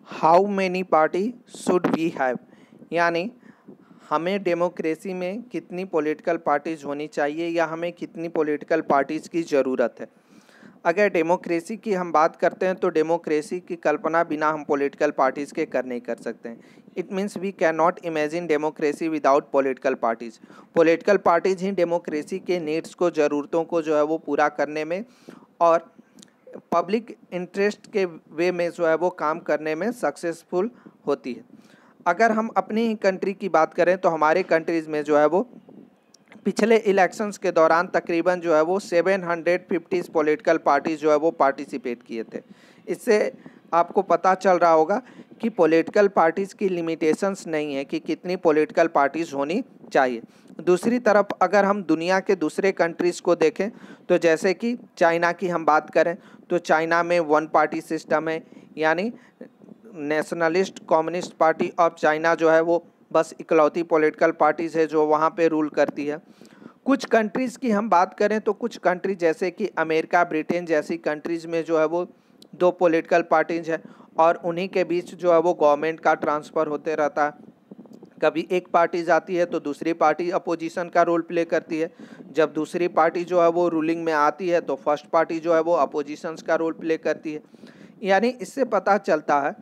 How many party should we have, यानी हमें democracy में कितनी पॉलिटिकल पार्टीज़ होनी चाहिए या हमें कितनी पॉलिटिकल पार्टीज़ की ज़रूरत है। अगर डेमोक्रेसी की हम बात करते हैं तो डेमोक्रेसी की कल्पना बिना हम पॉलिटिकल पार्टीज़ के कर नहीं कर सकते हैं। It means we can not imagine democracy without political parties. Political parties ही डेमोक्रेसी के नीड्स को, ज़रूरतों को जो है वो पूरा करने में और पब्लिक इंटरेस्ट के वे में जो है वो काम करने में सक्सेसफुल होती है। अगर हम अपनी ही कंट्री की बात करें तो हमारे कंट्रीज़ में जो है वो पिछले इलेक्शंस के दौरान तकरीबन जो है वो 750 पॉलिटिकल पार्टीज जो है वो पार्टिसिपेट किए थे। इससे आपको पता चल रहा होगा कि पॉलिटिकल पार्टीज़ की लिमिटेशंस नहीं है कि कितनी पॉलिटिकल पार्टीज़ होनी चाहिए। दूसरी तरफ अगर हम दुनिया के दूसरे कंट्रीज़ को देखें तो जैसे कि चाइना की हम बात करें तो चाइना में वन पार्टी सिस्टम है, यानी nationalist communist party of China जो है वो बस इकलौती पॉलिटिकल पार्टीज़ है जो वहाँ पे रूल करती है। कुछ कंट्रीज़ की हम बात करें तो कुछ कंट्री जैसे कि अमेरिका, ब्रिटेन जैसी कंट्रीज़ में जो है वो दो पॉलिटिकल पार्टीज़ हैं और उन्हीं के बीच जो है वो गवर्नमेंट का ट्रांसफ़र होते रहता है। कभी एक पार्टी जाती है तो दूसरी पार्टी अपोजिशन का रोल प्ले करती है। जब दूसरी पार्टी जो है वो रूलिंग में आती है तो फर्स्ट पार्टी जो है वो अपोजिशंस का रोल प्ले करती है। यानी इससे पता चलता है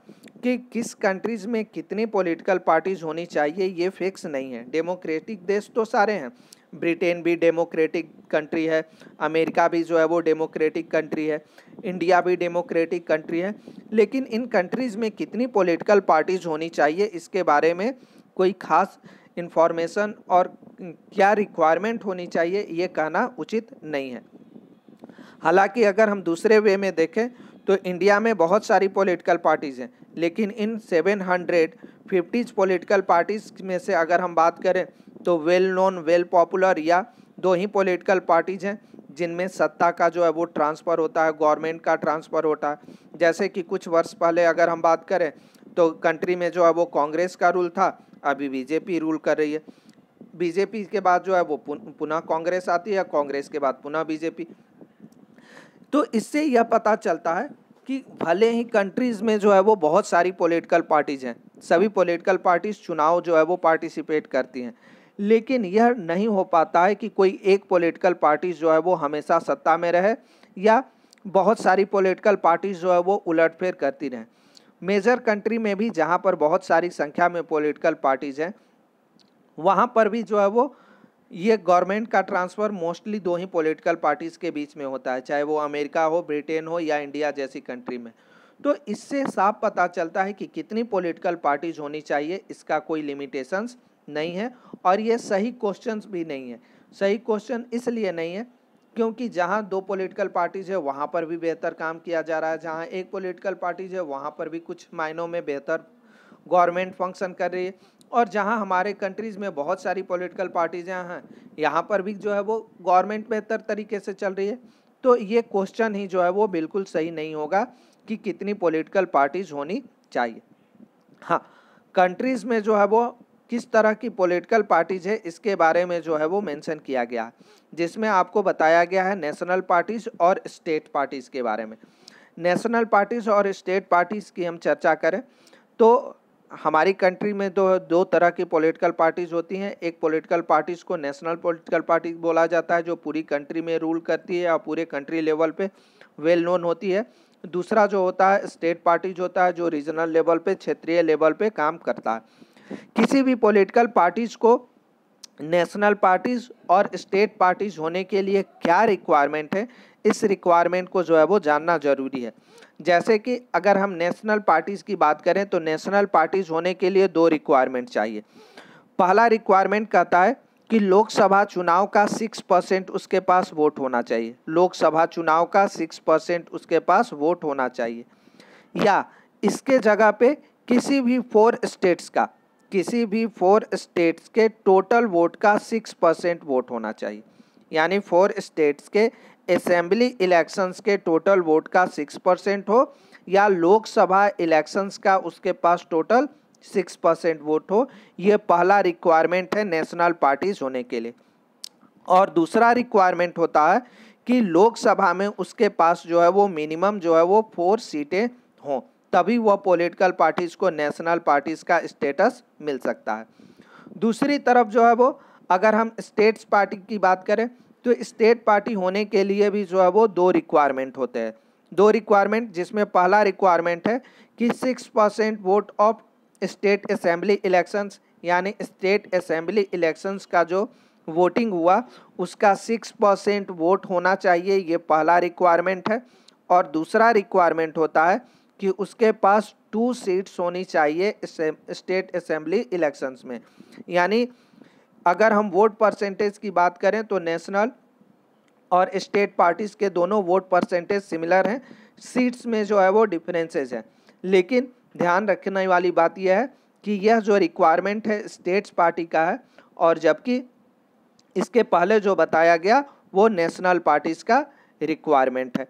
कि किस कंट्रीज़ में कितनी पॉलिटिकल पार्टीज़ होनी चाहिए ये फिक्स नहीं है। डेमोक्रेटिक देश तो सारे हैं, ब्रिटेन भी डेमोक्रेटिक कंट्री है, अमेरिका भी जो है वो डेमोक्रेटिक कंट्री है, इंडिया भी डेमोक्रेटिक कंट्री है, लेकिन इन कंट्रीज़ में कितनी पॉलिटिकल पार्टीज़ होनी चाहिए इसके बारे में कोई खास इन्फॉर्मेशन और क्या रिक्वायरमेंट होनी चाहिए ये कहना उचित नहीं है। हालांकि अगर हम दूसरे वे में देखें तो इंडिया में बहुत सारी पॉलिटिकल पार्टीज़ हैं, लेकिन इन 750 पॉलिटिकल पार्टीज़ में से अगर हम बात करें तो वेल नोन, वेल पॉपुलर या दो ही पॉलिटिकल पार्टीज़ हैं जिनमें सत्ता का जो है वो ट्रांसफ़र होता है, गवर्नमेंट का ट्रांसफ़र होता है। जैसे कि कुछ वर्ष पहले अगर हम बात करें तो कंट्री में जो है वो कांग्रेस का रूल था, अभी बीजेपी रूल कर रही है। बीजेपी के बाद जो है वो पुनः कांग्रेस आती है, कांग्रेस के बाद पुनः बीजेपी। तो इससे यह पता चलता है कि भले ही कंट्रीज़ में जो है वो बहुत सारी पॉलिटिकल पार्टीज़ हैं, सभी पॉलिटिकल पार्टीज़ चुनाव जो है वो पार्टिसिपेट करती हैं, लेकिन यह नहीं हो पाता है कि कोई एक पॉलिटिकल पार्टीज़ जो है वो हमेशा सत्ता में रहे या बहुत सारी पॉलिटिकल पार्टीज़ जो है वो उलटफेर करती रहें। मेजर कंट्री में भी जहाँ पर बहुत सारी संख्या में पॉलिटिकल पार्टीज़ हैं वहाँ पर भी जो है वो ये गवर्नमेंट का ट्रांसफ़र मोस्टली दो ही पॉलिटिकल पार्टीज़ के बीच में होता है, चाहे वो अमेरिका हो, ब्रिटेन हो या इंडिया जैसी कंट्री में। तो इससे साफ पता चलता है कि कितनी पॉलिटिकल पार्टीज़ होनी चाहिए इसका कोई लिमिटेशंस नहीं है और ये सही क्वेश्चंस भी नहीं है। सही क्वेश्चन इसलिए नहीं है क्योंकि जहाँ दो पॉलिटिकल पार्टीज़ है वहाँ पर भी बेहतर काम किया जा रहा है, जहाँ एक पॉलिटिकल पार्टीज़ है वहाँ पर भी कुछ मायनों में बेहतर गवर्नमेंट फंक्शन कर रही है, और जहां हमारे कंट्रीज़ में बहुत सारी पॉलिटिकल पार्टीज़ हैं यहाँ पर भी जो है वो गवर्नमेंट बेहतर तरीके से चल रही है। तो ये क्वेश्चन ही जो है वो बिल्कुल सही नहीं होगा कि कितनी पॉलिटिकल पार्टीज़ होनी चाहिए। हाँ, कंट्रीज़ में जो है वो किस तरह की पॉलिटिकल पार्टीज़ है इसके बारे में जो है वो मेंशन किया गया है, जिसमें आपको बताया गया है नेशनल पार्टीज़ और स्टेट पार्टीज़ के बारे में। नेशनल पार्टीज़ और स्टेट पार्टीज़ की हम चर्चा करें तो हमारी कंट्री में दो तरह की पॉलिटिकल पार्टीज़ होती हैं। एक पॉलिटिकल पार्टीज़ को नेशनल पॉलिटिकल पार्टी बोला जाता है जो पूरी कंट्री में रूल करती है और पूरे कंट्री लेवल पे वेल नोन होती है। दूसरा जो होता है स्टेट पार्टीज होता है जो रीजनल लेवल पे, क्षेत्रीय लेवल पे काम करता है। किसी भी पॉलिटिकल पार्टीज़ को नेशनल पार्टीज़ और स्टेट पार्टीज़ होने के लिए क्या रिक्वायरमेंट है, इस रिक्वायरमेंट को जो है वो जानना ज़रूरी है। जैसे कि अगर हम नेशनल पार्टीज़ की बात करें तो नेशनल पार्टीज़ होने के लिए दो रिक्वायरमेंट चाहिए। पहला रिक्वायरमेंट कहता है कि लोकसभा चुनाव का 6% उसके पास वोट होना चाहिए। लोकसभा चुनाव का 6% उसके पास वोट होना चाहिए, या इसके जगह पे किसी भी 4 स्टेट्स के टोटल वोट का 6% वोट होना चाहिए। यानी 4 स्टेट्स के असेंबली इलेक्शंस के टोटल वोट का 6% हो या लोकसभा इलेक्शंस का उसके पास टोटल 6% वोट हो। ये पहला रिक्वायरमेंट है नेशनल पार्टीज होने के लिए। और दूसरा रिक्वायरमेंट होता है कि लोकसभा में उसके पास जो है वो मिनिमम जो है वो 4 सीटें हों, तभी वह पॉलिटिकल पार्टीज को नेशनल पार्टीज का स्टेटस मिल सकता है। दूसरी तरफ जो है वो अगर हम स्टेट्स पार्टी की बात करें तो स्टेट पार्टी होने के लिए भी जो है वो 2 रिक्वायरमेंट होते हैं। 2 रिक्वायरमेंट, जिसमें पहला रिक्वायरमेंट है कि 6% vote of state assembly elections, यानी स्टेट असेंबली इलेक्शंस का जो वोटिंग हुआ उसका 6% वोट होना चाहिए, ये पहला रिक्वायरमेंट है। और दूसरा रिक्वायरमेंट होता है कि उसके पास 2 सीट्स होनी चाहिए स्टेट असेंबली इलेक्शंस में। यानी अगर हम वोट परसेंटेज की बात करें तो नेशनल और स्टेट पार्टीज के दोनों वोट परसेंटेज सिमिलर हैं, सीट्स में जो है वो डिफरेंसेस हैं। लेकिन ध्यान रखने वाली बात यह है कि यह जो रिक्वायरमेंट है स्टेट्स पार्टी का है, और जबकि इसके पहले जो बताया गया वो नेशनल पार्टीज का रिक्वायरमेंट है।